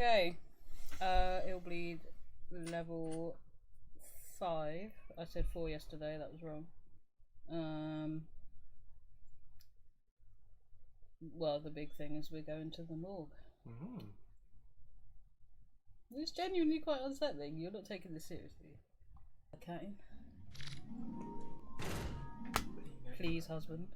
Okay. Illbleed level 5. I said 4 yesterday, that was wrong. Well, the big thing is we're going to the morgue. It's genuinely quite unsettling. You're not taking this seriously. Okay. Please, husband.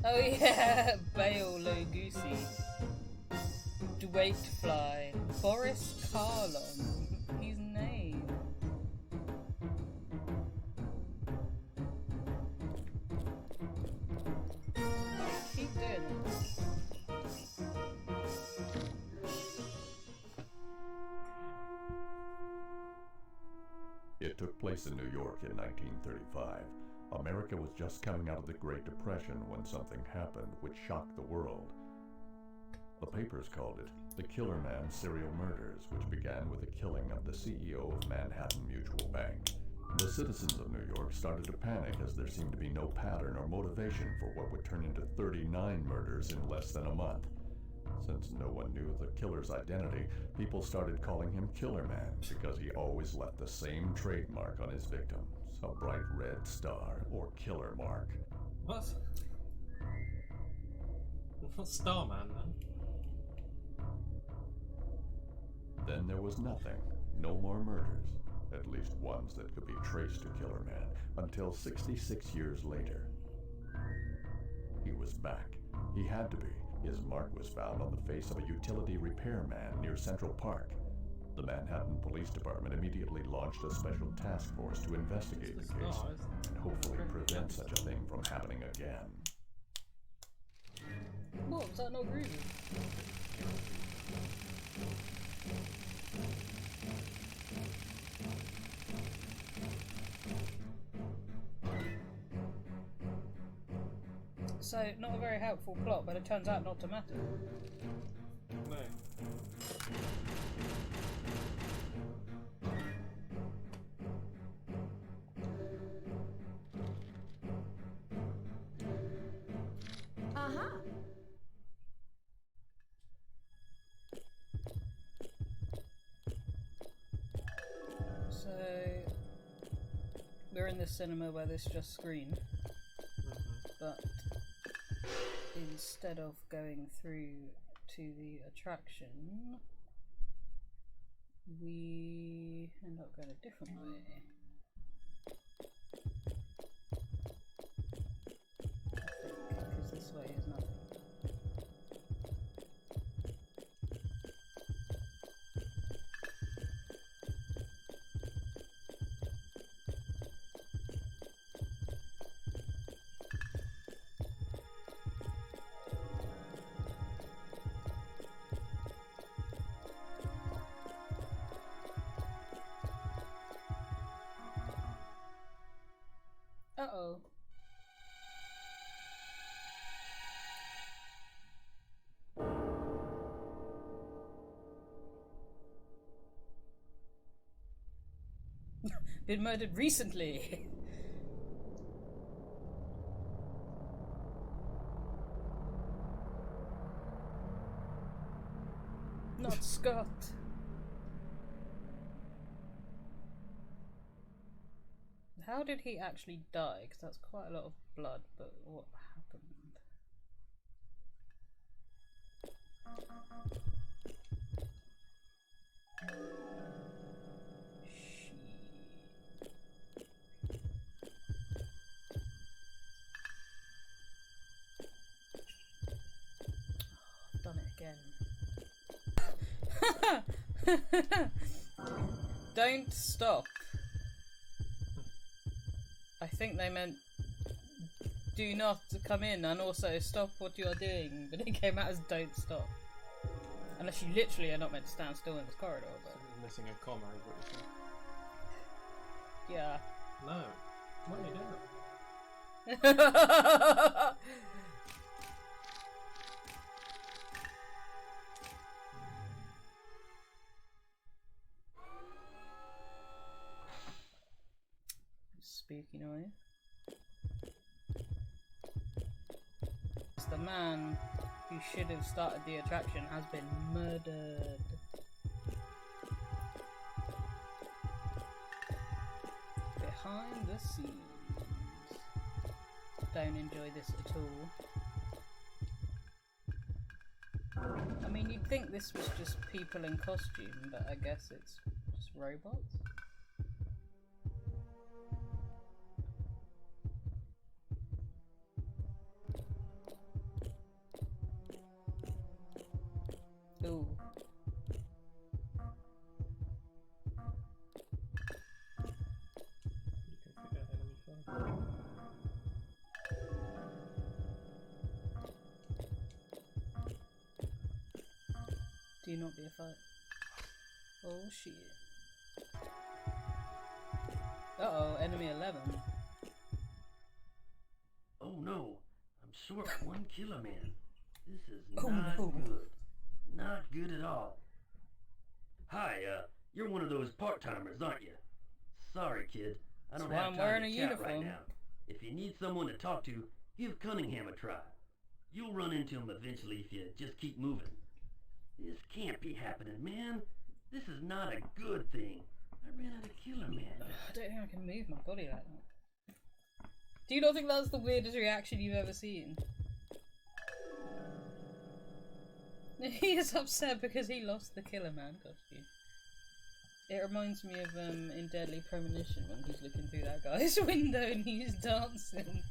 Oh yeah, Bale Logusi, Dwaitefly, Boris Carlon, his name. Keep doing it. It took place in New York in 1935. America was just coming out of the Great Depression when something happened which shocked the world. The papers called it the Killerman serial murders, which began with the killing of the CEO of Manhattan Mutual Bank. The citizens of New York started to panic as there seemed to be no pattern or motivation for what would turn into 39 murders in less than a month. Since no one knew the killer's identity, people started calling him Killerman because he always left the same trademark on his victims, a bright red star or killer mark. What? What's Starman then? Then there was nothing, no more murders, at least ones that could be traced to Killerman, until 66 years later. He was back. He had to be. His mark was found on the face of a utility repairman near Central Park. The Manhattan Police Department immediately launched a special task force to investigate the case and hopefully prevent such a thing from happening again. What, was that not groovy? So, not a very helpful plot, but it turns out not to matter. No. So, we're in this cinema where this just screened, but instead of going through to the attraction, we end up going a different way. I think, because this way is nothing. Uh-oh. Been murdered recently. Not Scott. How did he actually die? Because that's quite a lot of blood, but what happened? I've done it again. Don't stop. I think they meant do not come in and also stop what you are doing, but it came out as don't stop. Unless you literally are not meant to stand still in this corridor, but... So missing a comma is what you're saying. Yeah. No. What are you doing? spooky noise. The man who should have started the attraction has been murdered. Behind the scenes. Don't enjoy this at all. I mean, you'd think this was just people in costume, but I guess it's just robots. Ooh. You can forget enemy flag. Do not be a fight. Oh shit. Uh-oh, enemy 11. Oh no, I'm short one Killerman. This is Oh, not no. good. Not good at all. Hi, you're one of those part-timers, aren't you? Sorry, kid. I don't That's why have I'm time wearing to a chat uniform. right now. If you need someone to talk to, give Cunningham a try. You'll run into him eventually if you just keep moving. This can't be happening, man. This is not a good thing. I ran out of Killerman. I don't think I can move my body like that. Do you not think that's the weirdest reaction you've ever seen? He is upset because he lost the Killerman costume. It reminds me of in Deadly Premonition when he's looking through that guy's window and he's dancing.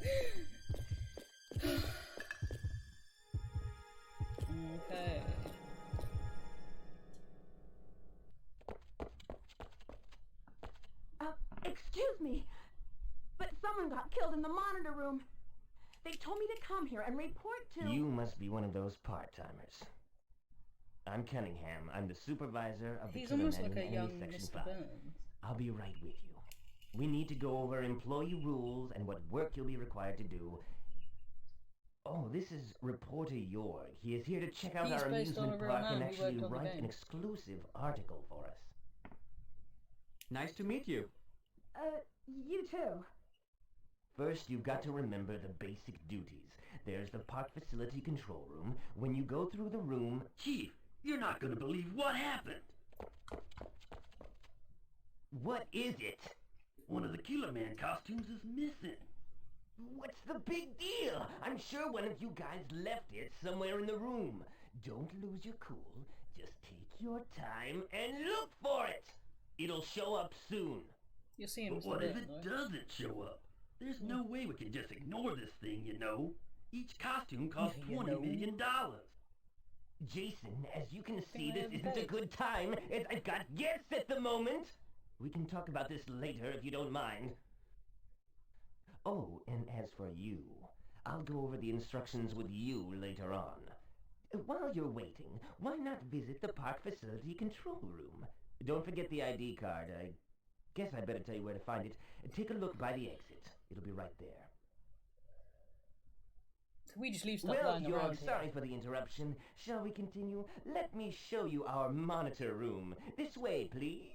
Okay. Excuse me, but someone got killed in the monitor room. They told me to come here and report to... You must be one of those part-timers. I'm Cunningham. I'm the supervisor of the He's almost Killerman like a in young Enemy Section Mr. 5. Burns. I'll be right with you. We need to go over employee rules and what work you'll be required to do. Oh, this is Reporter Jorg. He is here to check out He's our based on a amusement real park man and who actually worked on the write an game. exclusive article for us. Nice to meet you. You too. First, you've got to remember the basic duties. There's the park facility control room. When you go through the room... Chief, you're not gonna believe what happened. What is it? One of the Killerman costumes is missing. What's the big deal? I'm sure one of you guys left it somewhere in the room. Don't lose your cool. Just take your time and look for it. It'll show up soon. You'll see him. But what if it doesn't show up? There's no way we can just ignore this thing, you know. Each costume costs You $20 know. million. Jason, as you can see, I this have isn't a faith. good time. I've got guests at the moment. We can talk about this later if you don't mind. Oh, and as for you, I'll go over the instructions with you later on. While you're waiting, why not visit the park facility control room? Don't forget the ID card. I guess I better tell you where to find it. Take a look by the exit. It'll be right there. Can we just leave stuff Well, lying Jorg, around here? sorry for the interruption. Shall we continue? Let me show you our monitor room. This way, please.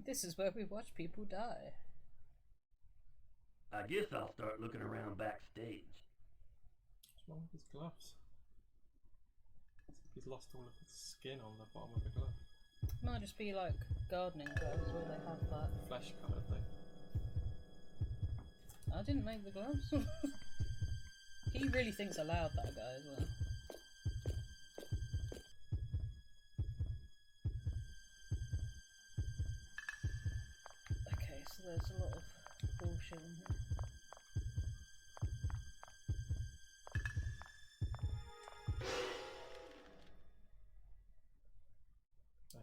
This is where we watch people die. I guess I'll start looking around backstage. What's wrong with his gloves? He's lost all of his skin on the bottom of the glove. Might just be like gardening gloves where they have that. Flesh coloured thing. I didn't make the gloves. He really thinks aloud, that guy, as well. Okay, so there's a lot of bullshit in here.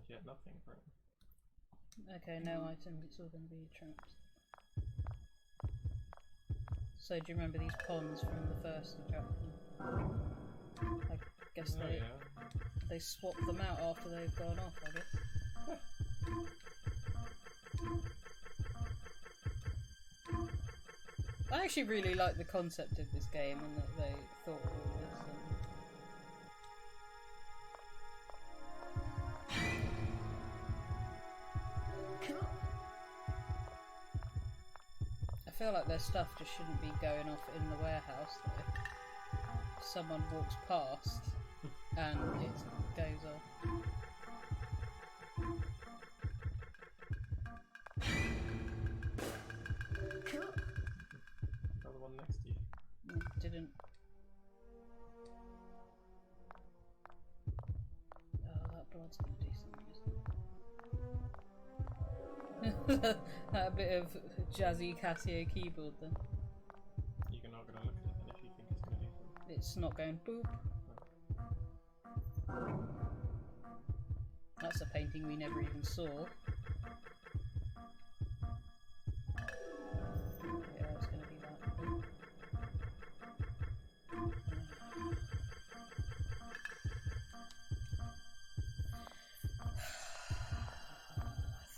Yet nothing for him. Okay, no items, it's all going to be traps. So do you remember these ponds from the first attraction? I guess Oh, yeah. they swap them out after they've gone off, I guess. I actually really like the concept of this game and that they thought of all this. feel like their stuff just shouldn't be going off in the warehouse though. Someone walks past and it goes off. Another one next to you. It didn't. Oh, that blood's gonna do something, isn't it? That bit of jazzy Casio keyboard then. You're not gonna look at it then if you think it's gonna do something. It's not going boop. That's a painting we never even saw. Yeah, it's gonna be that.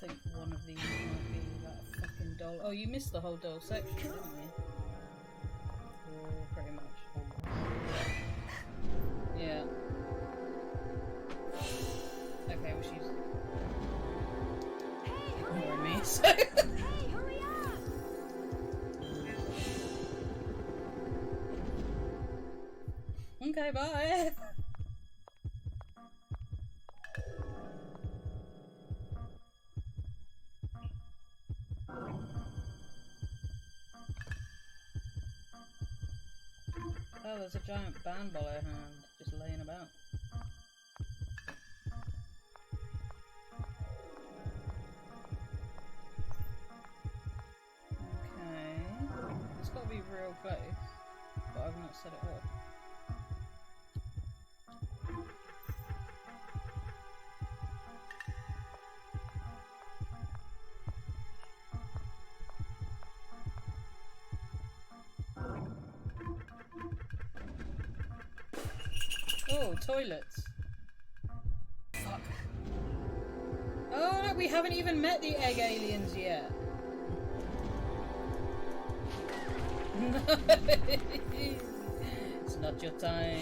I think one of these might be that fucking doll. Oh, you missed the whole doll section, didn't you? Oh, pretty much. Yeah. Okay, well she's ignoring me, so... Hey, hurry up! Okay, bye! Oh, there's a giant bandball hand just laying about. Okay. It's got to be real close, but I've not set it up. Oh, toilets. Fuck. Oh, look, we haven't even met the egg aliens yet. No. It's not your time.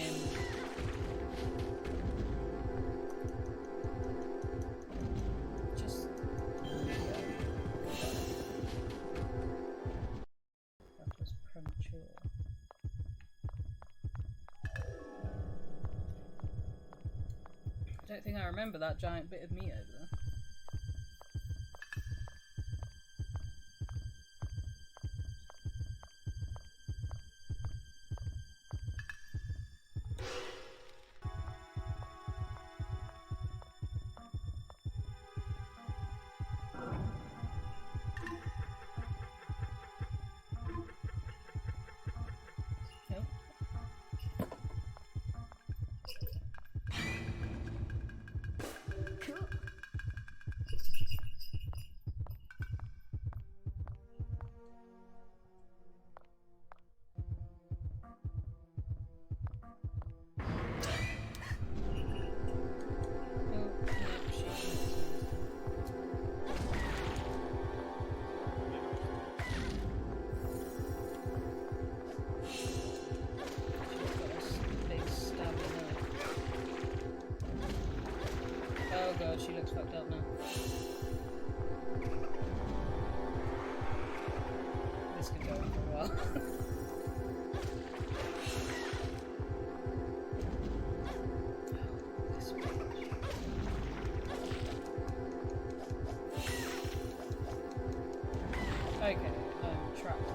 Just... That was premature. I don't think I remember that giant bit of meat over there. Nope. Oh god, she looks fucked up now. This could go on for a while. This bitch. Okay, I'm trapped.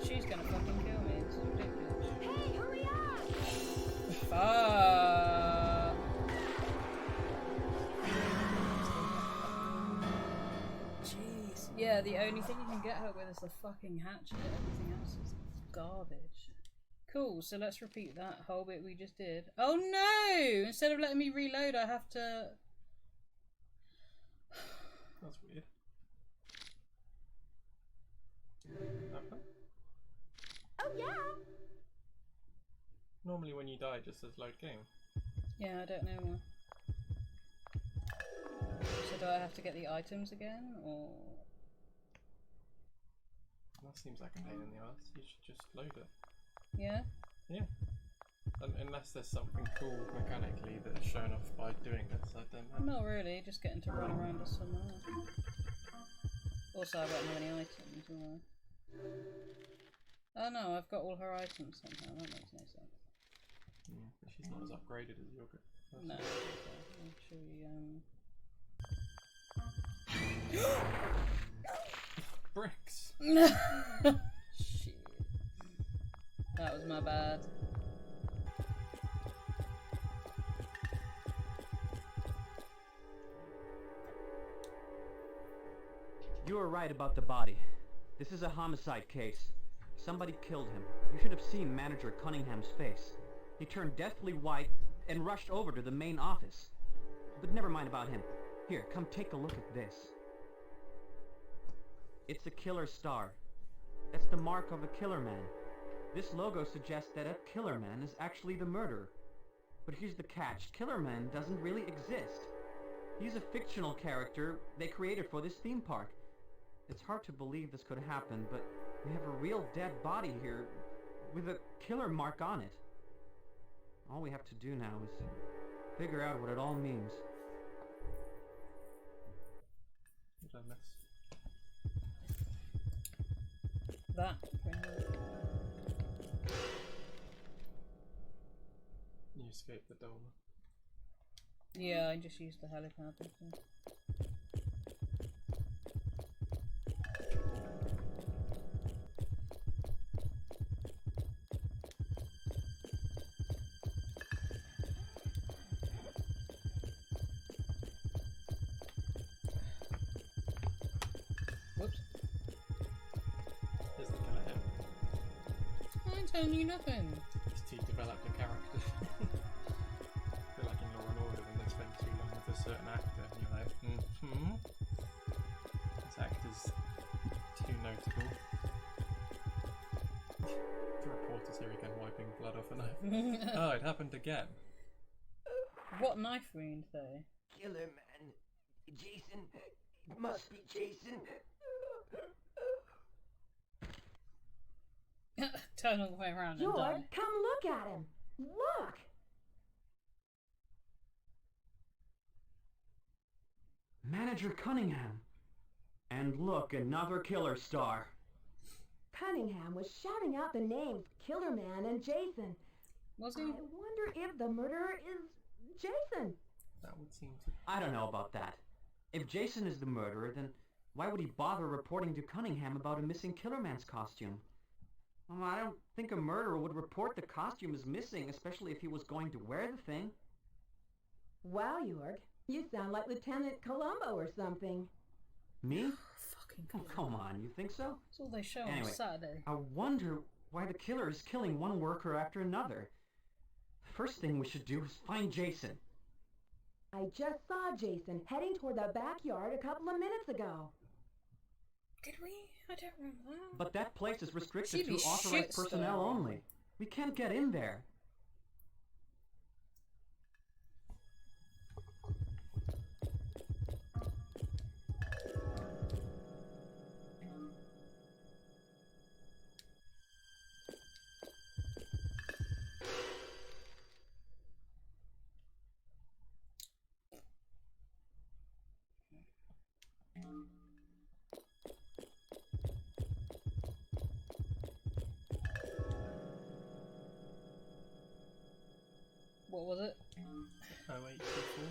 She's gonna fucking kill me, this is ridiculous. Hey, hurry up! Fuck! Jeez. Yeah, the only thing you can get her with is the fucking hatchet. Everything else is garbage. Cool, so let's repeat that whole bit we just did. Oh no! Instead of letting me reload, I have to... That's weird. Okay. Oh yeah! Normally when you die it just says load game. Yeah, I don't know why. So do I have to get the items again, or...? That seems like a pain in the ass. You should just load it. Yeah? Yeah. Unless there's something cool mechanically that's shown off by doing this, I don't know. Not really, just getting to run around us somewhere. Also, I don't have any items, do I? Oh no, I've got all her items somehow, that makes no sense. Yeah, but she's not as upgraded as your good. No, okay. Should we, Bricks! Shit. That was my bad. You were right about the body. This is a homicide case. Somebody killed him. You should have seen Manager Cunningham's face. He turned deathly white and rushed over to the main office. But never mind about him. Here, come take a look at this. It's a killer star. That's the mark of a Killerman. This logo suggests that a Killerman is actually the murderer. But here's the catch. Killerman doesn't really exist. He's a fictional character they created for this theme park. It's hard to believe this could happen, but we have a real dead body here with a killer mark on it. All we have to do now is figure out what it all means. What did I miss? That. You escaped the dome. Yeah, I just used the helipad. Whoops. Here's the killer him. I'm telling you nothing. He's too developed a character. I feel like in Law and Order when they spend too long with a certain actor and you're like, this actor's too notable. The reporter's here again wiping blood off a knife. Oh, it happened again. What knife wound though? Killerman. Jason. It must be Jason. Turn all the way around and George, die. come look at him. Look. Manager Cunningham! And look, another killer star. Cunningham was shouting out the names Killerman and Jason. Was I he? wonder if the murderer is Jason. That would seem to... I don't know about that. If Jason is the murderer, then why would he bother reporting to Cunningham about a missing Killerman's costume? Well, I don't think a murderer would report the costume as missing, especially if he was going to wear the thing. Wow, Jorg, you sound like Lieutenant Columbo or something. Me? Fucking Oh, come on, you think so? That's all they show Anyway, on Saturday. I wonder why the killer is killing one worker after another. The first thing we should do is find Jason. I just saw Jason heading toward the backyard a couple of minutes ago. Did we? I don't remember that. But that place is restricted She'd to be authorized shit personnel stirring. only. We can't get in there. What was it? 0824.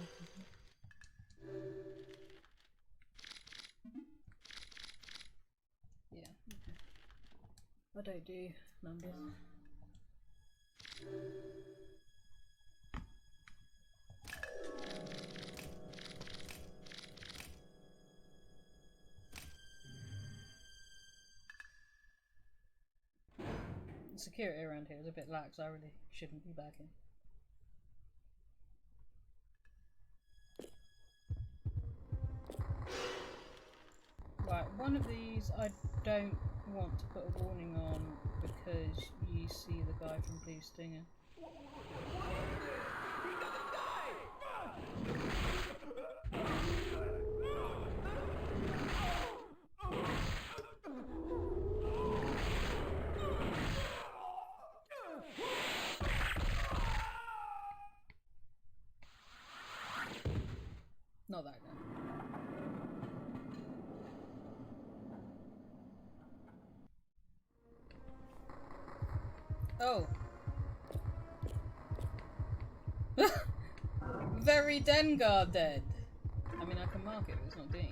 Yeah. Okay. I don't do numbers. The security around here is a bit lax. I really shouldn't be back in. Right, one of these I don't want to put a warning on because you see the guy from Blue Stinger. not that guy. Oh. Very Dengar dead. I mean, I can mark it, but it's not doing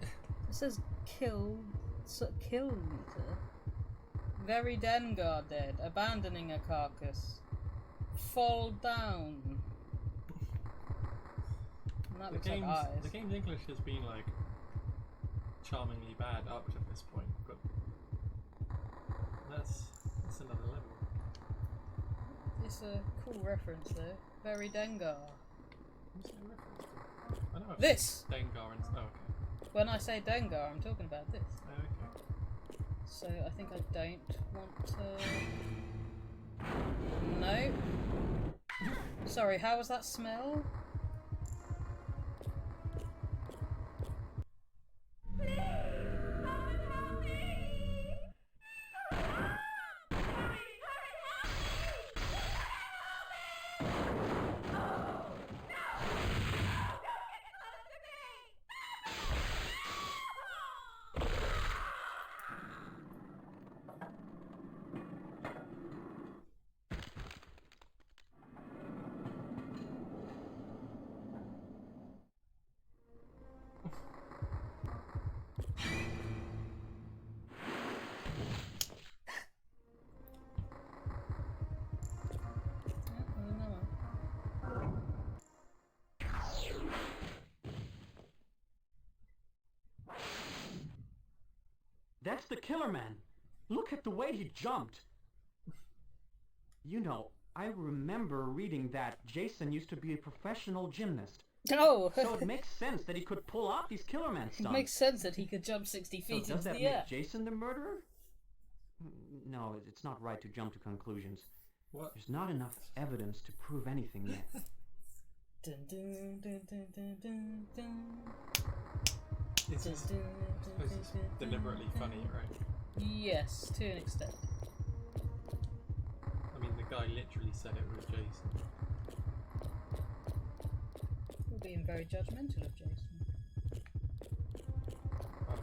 it. It says kill meter. Very Dengar dead. Abandoning a carcass. Fall down. And that looks like eyes. The game's English has been like charmingly bad up to this point, but that's another level. It's a cool reference though. Very Dengar. What's the reference to? I know I've This! seen Dengar and oh, okay. When I say Dengar, I'm talking about this. Oh, okay. So I think I don't want to... No. Sorry, how was that smell? That's the Killerman. Look at the way he jumped. You know, I remember reading that Jason used to be a professional gymnast. Oh! So it makes sense that he could pull off these Killerman stunts. It makes sense that he could jump 60 feet so does into that the air. make Jason the murderer? No, it's not right to jump to conclusions. What? There's not enough evidence to prove anything yet. Dun, dun, dun, dun, dun, dun, dun. This is deliberately funny, right? Yes, to an extent. I mean, the guy literally said it was Jason. You're being very judgmental of Jason. Oh.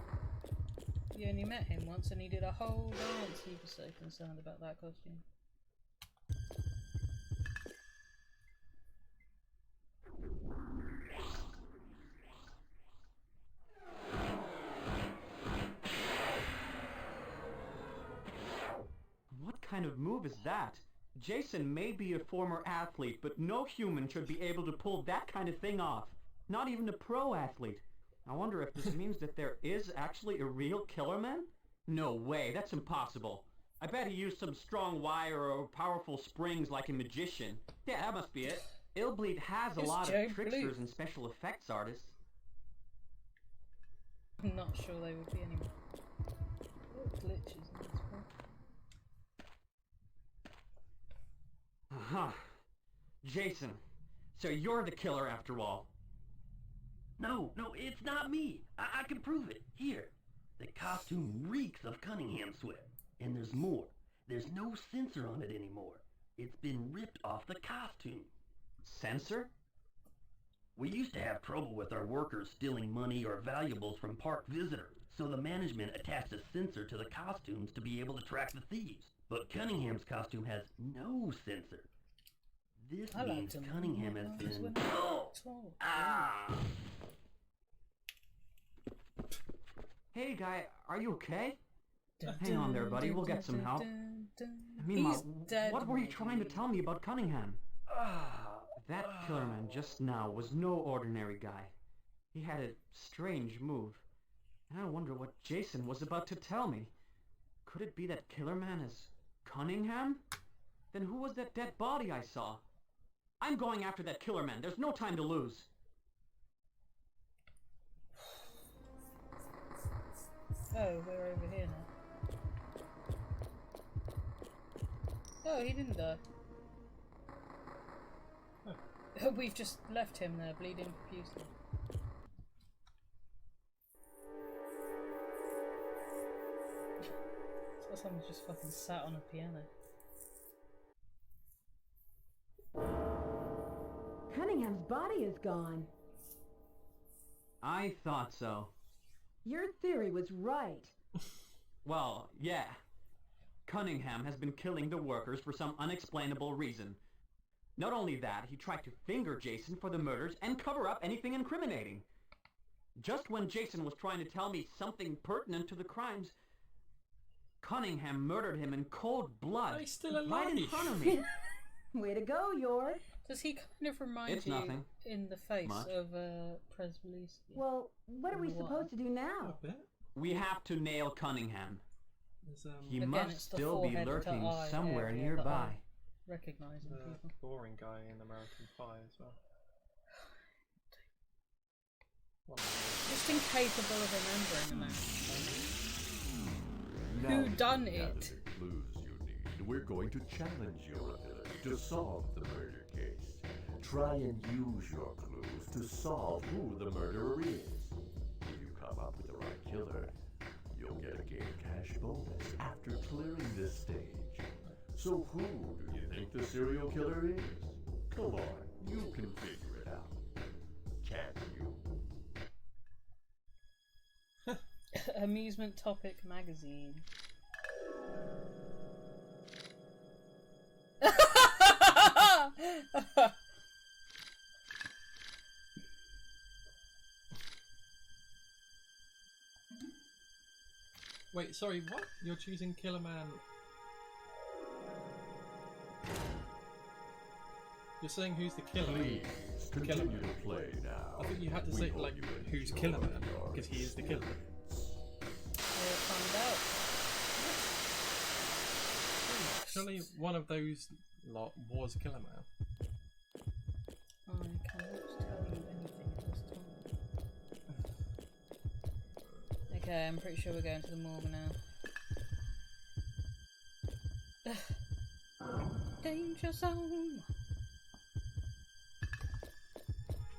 You only met him once and he did a whole dance. He was so concerned about that costume. What kind of move is that? Jason may be a former athlete, but no human should be able to pull that kind of thing off. Not even a pro athlete. I wonder if this means that there is actually a real Killerman? No way, that's impossible. I bet he used some strong wire or powerful springs like a magician. Yeah, that must be it. Illbleed has a It's lot Joe of tricksters Blue. and special effects artists. I'm not sure they would be anymore. Little glitches in this one. Huh. Jason, so you're the killer after all. No, it's not me. I can prove it. Here. The costume reeks of Cunningham sweat. And there's more. There's no sensor on it anymore. It's been ripped off the costume. Censor? We used to have trouble with our workers stealing money or valuables from park visitors, so the management attached a sensor to the costumes to be able to track the thieves. But Cunningham's costume has no sensor. This I like means them. Cunningham has Those been... were- Oh! Oh, Ah! Hey guy, are you okay? dun, Hang on there, buddy, dun, we'll get dun, some dun, help. dun, dun. Meanwhile, He's dead, what were you maybe. trying to tell me about Cunningham? That Killerman just now was no ordinary guy. He had a strange move. And I wonder what Jason was about to tell me. Could it be that Killerman is Cunningham? Then who was that dead body I saw? I'm going after that Killerman. There's no time to lose. Oh, we're over here now. Oh, he didn't die. Oh. We've just left him there, bleeding profusely. So someone's just fucking sat on a piano. Cunningham's body is gone. I thought so. Your theory was right. Well, yeah. Cunningham has been killing the workers for some unexplainable reason. Not only that, he tried to finger Jason for the murders and cover up anything incriminating. Just when Jason was trying to tell me something pertinent to the crimes, Cunningham murdered him in cold blood. He's still alive. Right in front of me. Way to go, Yord. Does he kind of remind It's you nothing. in the face Much. of Presbyterian? Well, what are we What? supposed to do now? A bit. We have to nail Cunningham. There's He Again, must it's the still be forehead to lurking eye somewhere area that nearby. I recognizing the people. boring guy in American Pie as well. One of Just incapable of remembering the man. Now Who done you've gathered it? the clues you need. We're going to challenge your ability to solve the murder case. Try and use your clues to solve who the murderer is. If you come up with the right killer, you'll get a game cash bonus after clearing this stage. So who do you think the serial killer is? Come on, you can figure it out. Can't you? Amusement Topic magazine. Wait, sorry, what? You're choosing Killerman. You're saying who's the killer? Please, continue Killerman. to play now. I think you had to We say, hope like, you who's enjoy Killerman? your Because he is the killer. We'll find out. Surely one of those lot was Killerman. I cannot tell you anything at this time. Okay, I'm pretty sure we're going to the morgue now. Danger zone!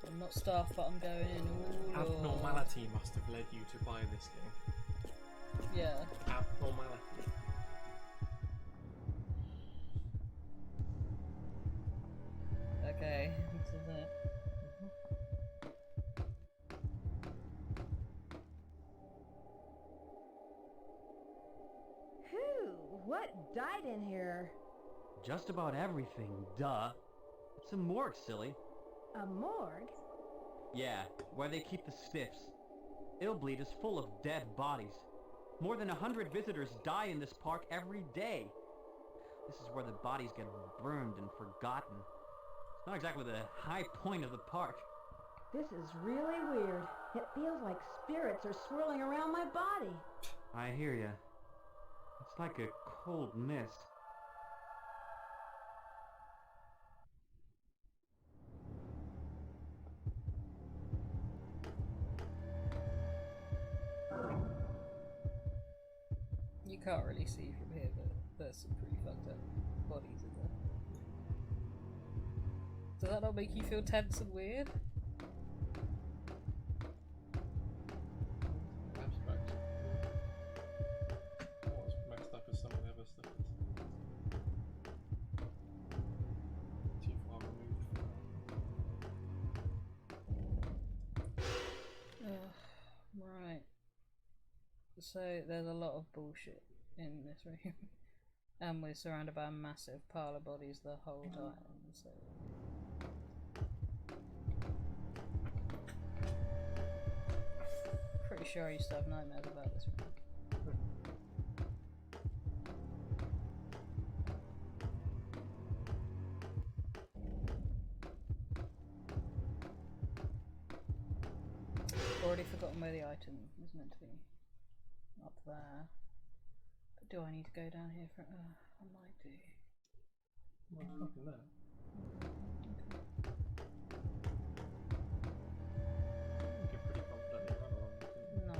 I'm not staff, but I'm going in. Ooh, Lord. Abnormality must have led you to buy this game. Yeah. Abnormality. Okay, this is it. Whew, what died in here? Just about everything, duh. It's a morgue, silly. A morgue? Yeah, where they keep the stiffs. Illbleed is full of dead bodies. More than 100 visitors die in this park every day. This is where the bodies get burned and forgotten. It's not exactly the high point of the park. This is really weird. It feels like spirits are swirling around my body. I hear ya. It's like a cold mist. You can't really see from here, but there's some pretty fucked up bodies in there. Does that not make you feel tense and weird? Abstract. Not as messed up as some of the other stuff is. Too far removed from Right. So there's a lot of bullshit in this room. And we're surrounded by a massive pile of bodies the whole time, so... Pretty sure I used to have nightmares about this room. Already forgotten where the item is meant to be. Up there. But do I need to go down here for... I might do. Well, fucking that. You can pretty confidently run along, couldn't you? No.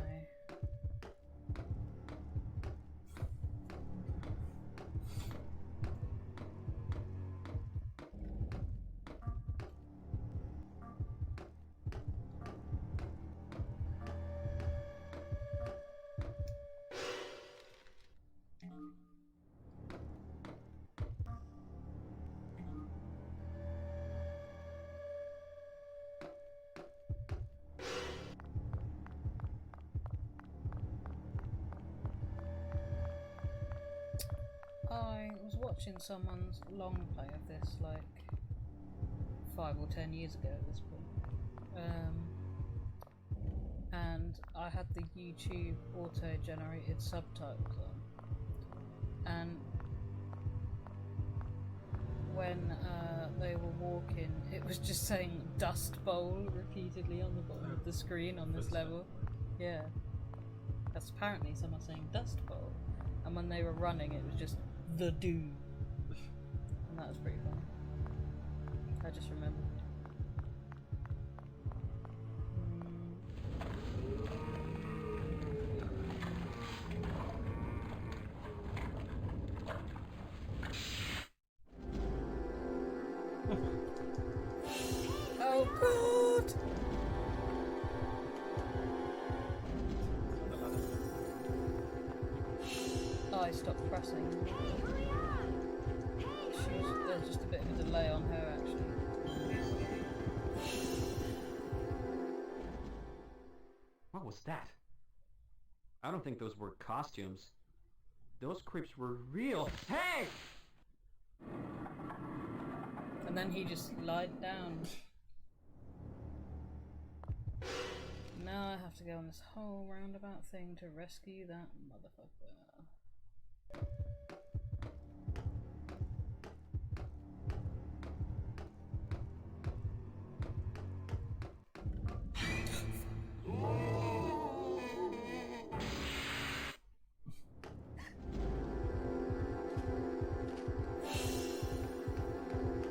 I was watching someone's long play of this like 5 or 10 years ago at this point. And I had the YouTube auto-generated subtitles on. And when they were walking, it was just saying Dust Bowl repeatedly on the bottom of the screen on this level. Yeah. That's apparently someone saying Dust Bowl. And when they were running, it was just the Doom. And that was pretty fun. I just remembered. Oh God! Oh, I stopped pressing. There's just a bit of a delay on her actually. What was that? I don't think those were costumes. Those creeps were real. Hey! And then he just lied down. Now I have to go on this whole roundabout thing to rescue that motherfucker.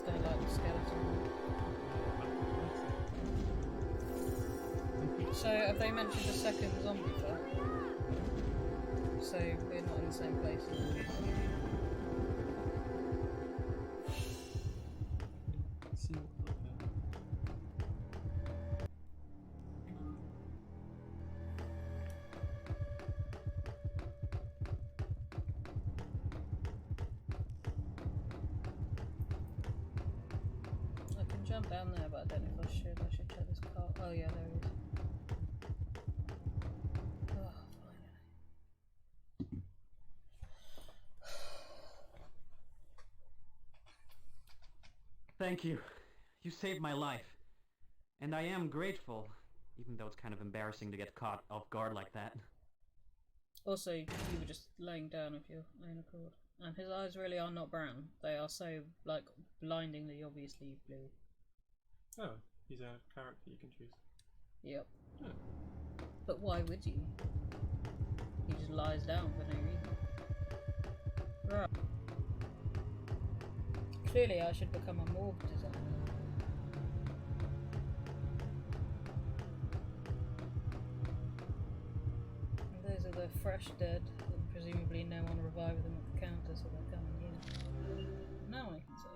Don't like the skeleton. So have they mentioned a second zombie fight? So we're not in the same place. Let's see what's up there. I can jump down there, but I don't know if I should. I should check this car. Oh yeah, there he is. Oh, finally. Thank you. You saved my life. And I am grateful, even though it's kind of embarrassing to get caught off guard like that. Also, you were just laying down of your own accord. And his eyes really are not brown. They are so, like, blindingly obviously blue. Oh, he's a character you can choose. Yep. Oh. But why would you? He just lies down for no reason. Right. Clearly I should become a morgue designer. And those are the fresh dead, and presumably no one revived them at the counter, so they're coming here. Now I can save.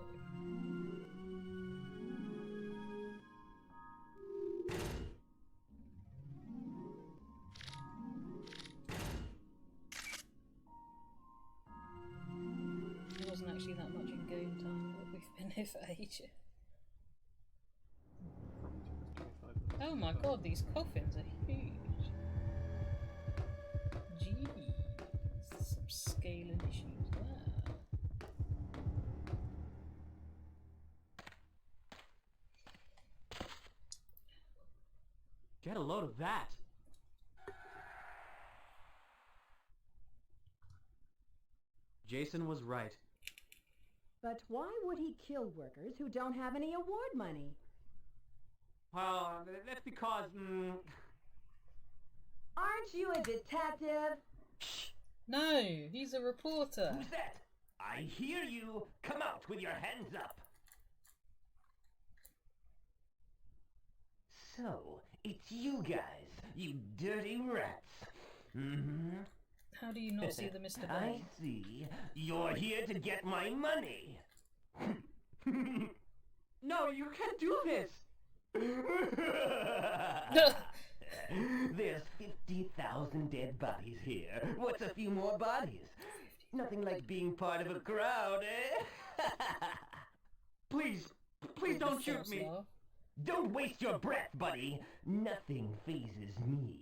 There wasn't actually that much in game time, but we've been here for ages. Oh my god, these coffins are huge. Jeez, some scaling issues there. Get a load of that! Jason was right. But why would he kill workers who don't have any award money? Well, that's because, Aren't you a detective? No, he's a reporter. Who's that? I hear you. Come out with your hands up. So, it's you guys, you dirty rats. Mm-hmm. How do you not see the Mr. I Bane? see. You're here to get my money. No, you can't do this! There's 50,000 dead bodies here. What's a few more bodies? Nothing like being part of a crowd, eh? Please don't shoot me! Laugh. Don't waste your breath, buddy. Nothing phases me.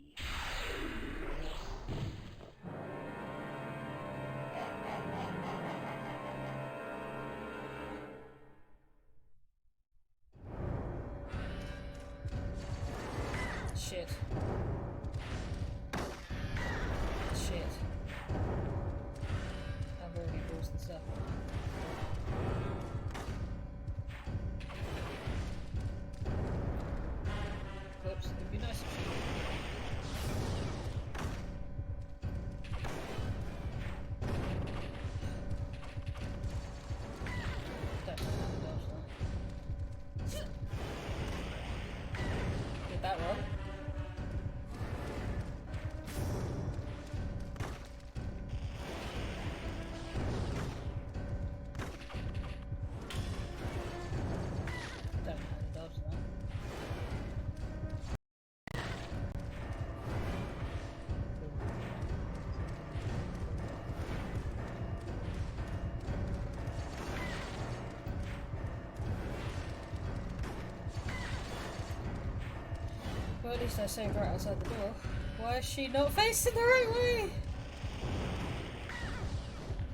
Well, at least I saved right outside the door. Why is she not facing the right way?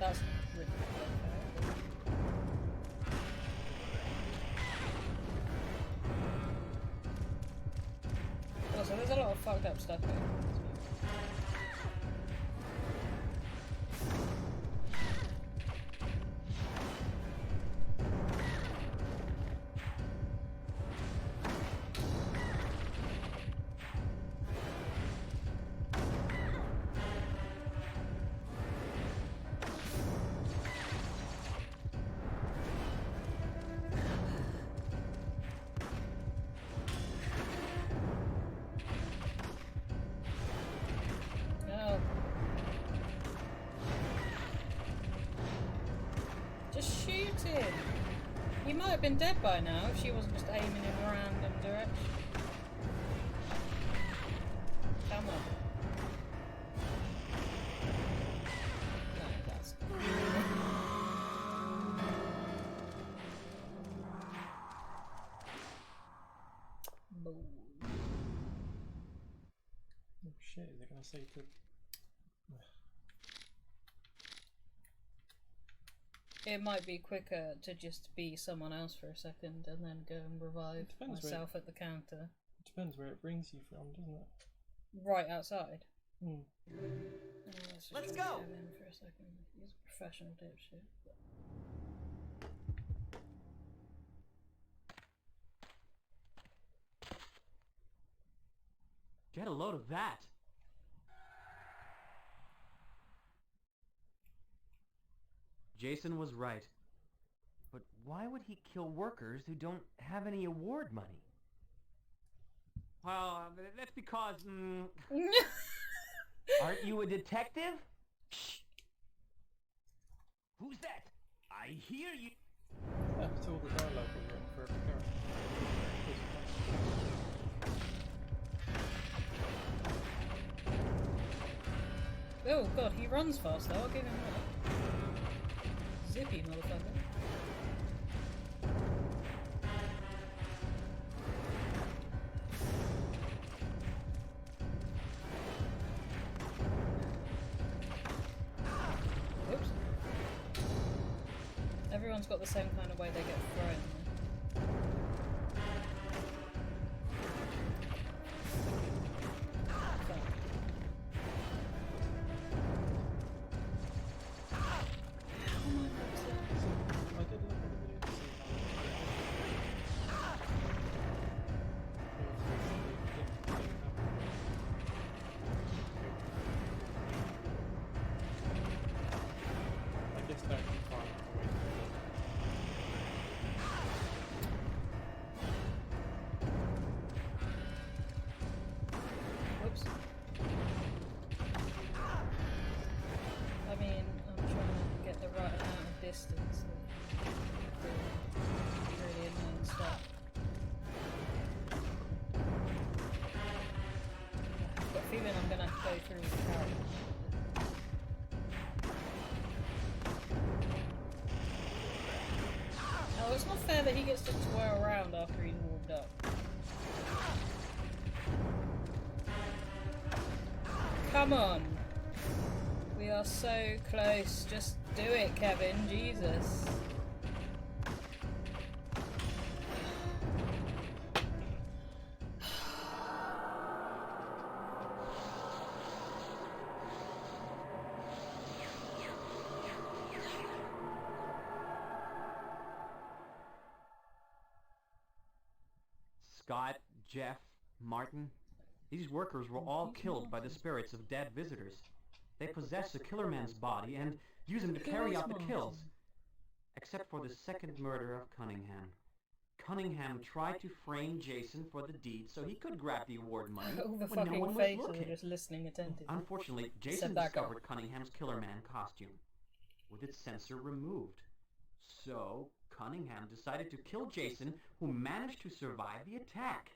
That's really unfair. Also, there's a lot of fucked up stuff here. Just shoot him! He might have been dead by now if she wasn't just aiming in a random direction. Come on. No, that's Boom. Oh shit, is it gonna say to... It might be quicker to just be someone else for a second and then go and revive myself at the counter. It depends where it brings you from, doesn't it? Right outside. Let's go! In for a second. He's a professional dipshit. Get a load of that! Jason was right. But why would he kill workers who don't have any award money? Well, that's because... Aren't you a detective? Shh! Who's that? I hear you! That's all the dialogue we've written for every character. Oh god, he runs fast though, I'll give him that. Zippy motherfucker. Oops. Everyone's got the same kind of way they get thrown. Distance. Really annoying stuff. I've got a feeling I'm gonna have to go through the character. Oh, it's not fair that he gets to twirl around after he's warmed up. Come on! We are so close, just do it, Kevin, Jesus. Scott, Jeff, Martin, these workers were all killed by the spirits of dead visitors. They possess the Killerman's body and use him to carry out the kills. Except for the second murder of Cunningham. Cunningham tried to frame Jason for the deed so he could grab the award money All the when no one fucking was faces looking. are just listening attentively. Unfortunately, Jason discovered Cunningham's Killerman costume, with its sensor removed. So, Cunningham decided to kill Jason, who managed to survive the attack.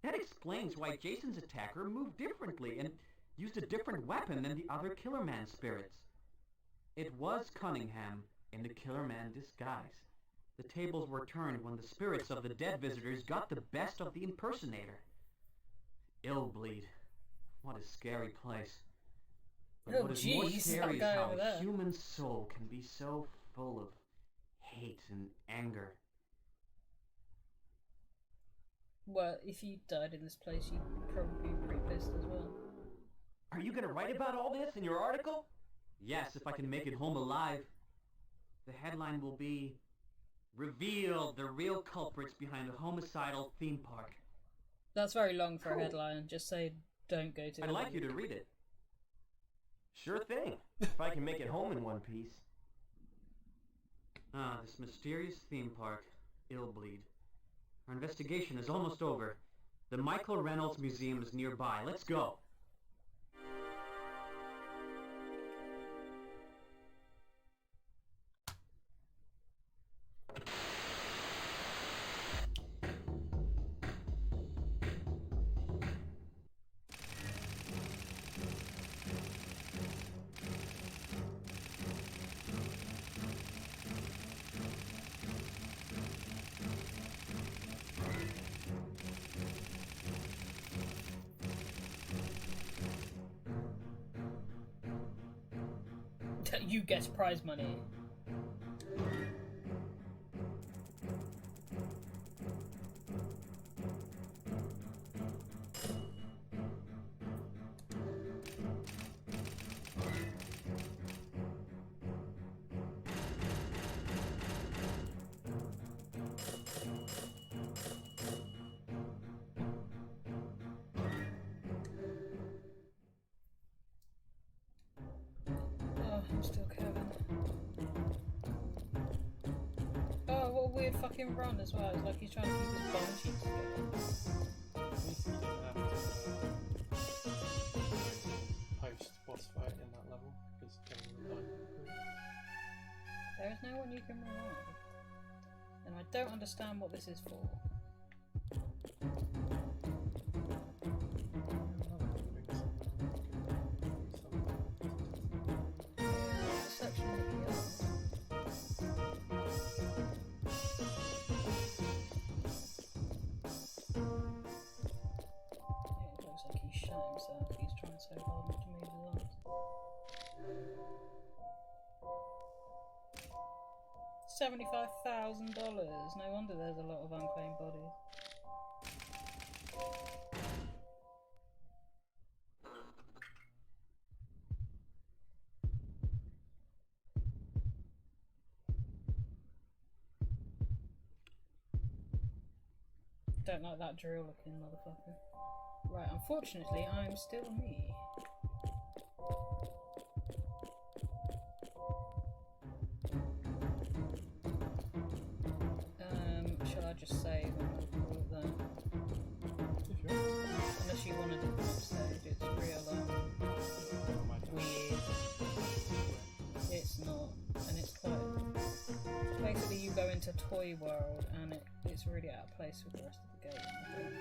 That explains why Jason's attacker moved differently and used a different weapon than the other Killerman spirits. It was Cunningham in the Killerman disguise. The tables were turned when the spirits of the dead visitors got the best of the impersonator. Illbleed. What a scary place. But Oh, what is more jeez, scary is that guy how over a there. human soul can be so full of hate and anger. Well, if you died in this place, you'd probably be pretty pissed as well. Are you gonna write about all this in your article? Yes, if I can make it home alive. The headline will be, "Reveal the real culprits behind the homicidal theme park." That's very long for a Cool. headline. Just say, don't go to I'd the like you to read it. Sure thing, if I can make it home in one piece. Ah, this mysterious theme park, Illbleed. Our investigation is almost over. The Michael Reynolds Museum is nearby. Let's go. You get prize money. Oh, I'm still Kevin. Oh, what a weird fucking run as well. It's like he's trying to keep his bone cheeks together. At least he didn't have to post-boss fight in that level, because Kevin would have died. There is no one you can revive. And I don't understand what this is for. Section of the it looks like he shot himself. He's trying so hard not to move his arms. $75,000. No wonder there's a lot of unclaimed bodies. Don't like that drill looking motherfucker. Right, unfortunately, I'm still me. Shall I just save and we'll call it that? If you want. Unless you want to do the next stage, it's real weird. It's not, and it's quite. Basically, you go into Toy World, and it's really out of place with the rest of the game. I think.